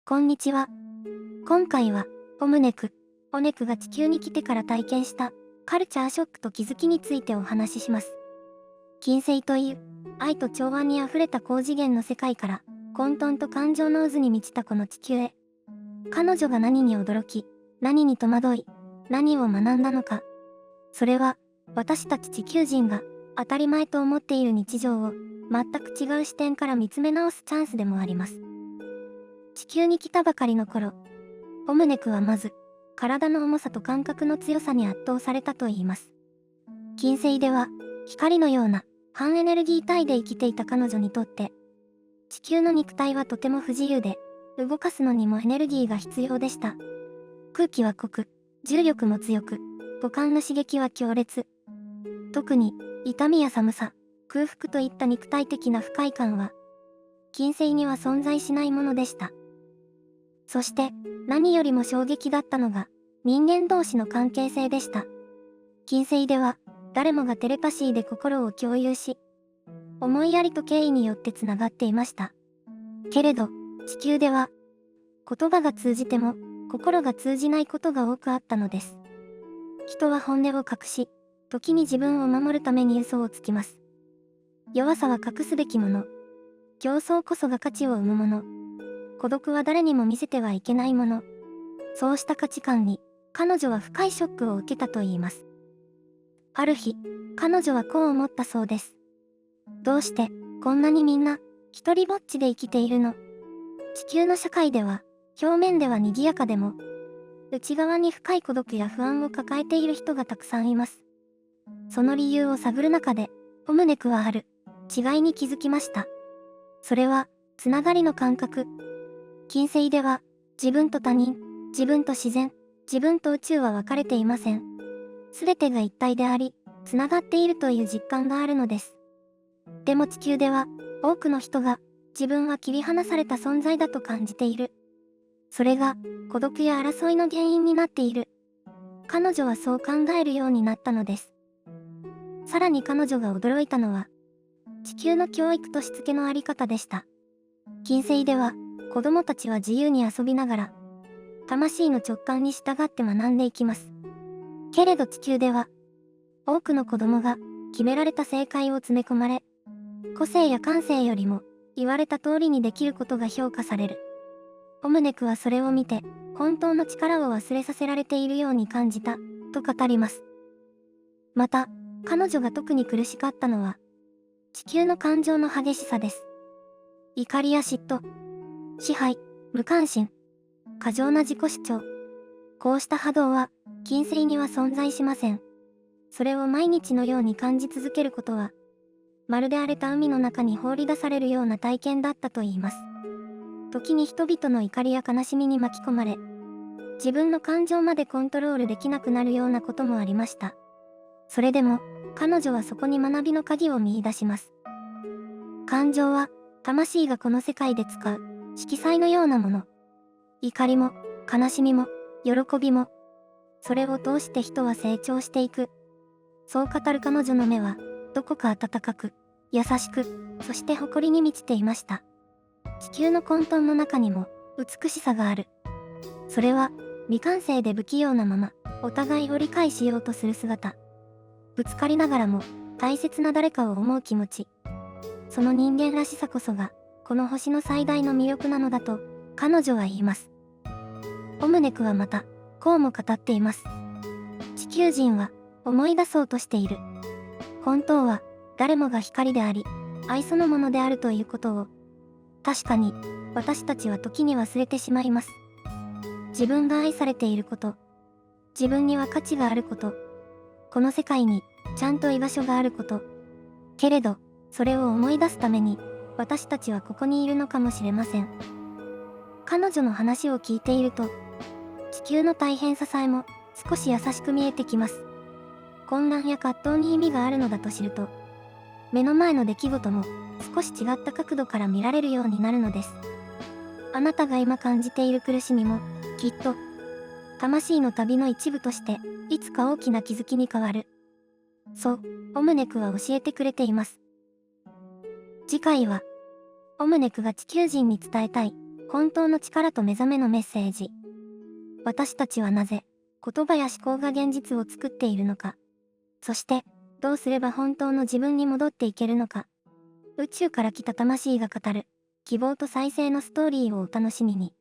こんにちは。今回は、オネクが地球に来てから体験したカルチャーショックと気づきについてお話しします。金星という愛と調和にあふれた高次元の世界から混沌と感情の渦に満ちたこの地球へ。彼女が何に驚き、何に戸惑い、何を学んだのか。それは私たち地球人が当たり前と思っている日常を全く違う視点から見つめ直すチャンスでもあります。地球に来たばかりの頃、オムネクはまず、体の重さと感覚の強さに圧倒されたといいます。金星では、光のような反エネルギー体で生きていた彼女にとって、地球の肉体はとても不自由で、動かすのにもエネルギーが必要でした。空気は濃く、重力も強く、五感の刺激は強烈。特に、痛みや寒さ、空腹といった肉体的な不快感は、金星には存在しないものでした。そして何よりも衝撃だったのが人間同士の関係性でした。金星では誰もがテレパシーで心を共有し、思いやりと敬意によってつながっていました。けれど地球では言葉が通じても心が通じないことが多くあったのです。人は本音を隠し、時に自分を守るために嘘をつきます。弱さは隠すべきもの。競争こそが価値を生むもの。孤独は誰にも見せてはいけないもの。そうした価値観に、彼女は深いショックを受けたといいます。ある日、彼女はこう思ったそうです。どうして、こんなにみんな、一人ぼっちで生きているの？地球の社会では、表面では賑やかでも、内側に深い孤独や不安を抱えている人がたくさんいます。その理由を探る中で、オムネクはある違いに気づきました。それは、つながりの感覚。金星では、自分と他人、自分と自然、自分と宇宙は分かれていません。すべてが一体であり、つながっているという実感があるのです。でも地球では、多くの人が、自分は切り離された存在だと感じている。それが、孤独や争いの原因になっている。彼女はそう考えるようになったのです。さらに彼女が驚いたのは、地球の教育としつけのあり方でした。金星では、子供たちは自由に遊びながら、魂の直感に従って学んでいきます。けれど地球では、多くの子供が決められた正解を詰め込まれ、個性や感性よりも言われた通りにできることが評価される。オムネクはそれを見て、本当の力を忘れさせられているように感じた、と語ります。また、彼女が特に苦しかったのは、地球の感情の激しさです。怒りや嫉妬、支配、無関心、過剰な自己主張。こうした波動は、金星には存在しません。それを毎日のように感じ続けることは、まるで荒れた海の中に放り出されるような体験だったといいます。時に人々の怒りや悲しみに巻き込まれ、自分の感情までコントロールできなくなるようなこともありました。それでも、彼女はそこに学びの鍵を見出します。感情は、魂がこの世界で使う、色彩のようなもの。怒りも、悲しみも、喜びも。それを通して人は成長していく。そう語る彼女の目は、どこか温かく、優しく、そして誇りに満ちていました。地球の混沌の中にも、美しさがある。それは、未完成で不器用なまま、お互いを理解しようとする姿。ぶつかりながらも、大切な誰かを思う気持ち。その人間らしさこそが、この星の最大の魅力なのだと、彼女は言います。オムネクはまた、こうも語っています。地球人は、思い出そうとしている。本当は、誰もが光であり、愛そのものであるということを。確かに、私たちは時に忘れてしまいます。自分が愛されていること。自分には価値があること。この世界に、ちゃんと居場所があること。けれど、それを思い出すために、私たちはここにいるのかもしれません。彼女の話を聞いていると、地球の大変ささえも少し優しく見えてきます。混乱や葛藤に意味があるのだと知ると、目の前の出来事も少し違った角度から見られるようになるのです。あなたが今感じている苦しみも、きっと、魂の旅の一部として、いつか大きな気づきに変わる。そう、オムネクは教えてくれています。次回は、オムネクが地球人に伝えたい本当の力と目覚めのメッセージ。私たちはなぜ、言葉や思考が現実を作っているのか。そして、どうすれば本当の自分に戻っていけるのか。宇宙から来た魂が語る、希望と再生のストーリーをお楽しみに。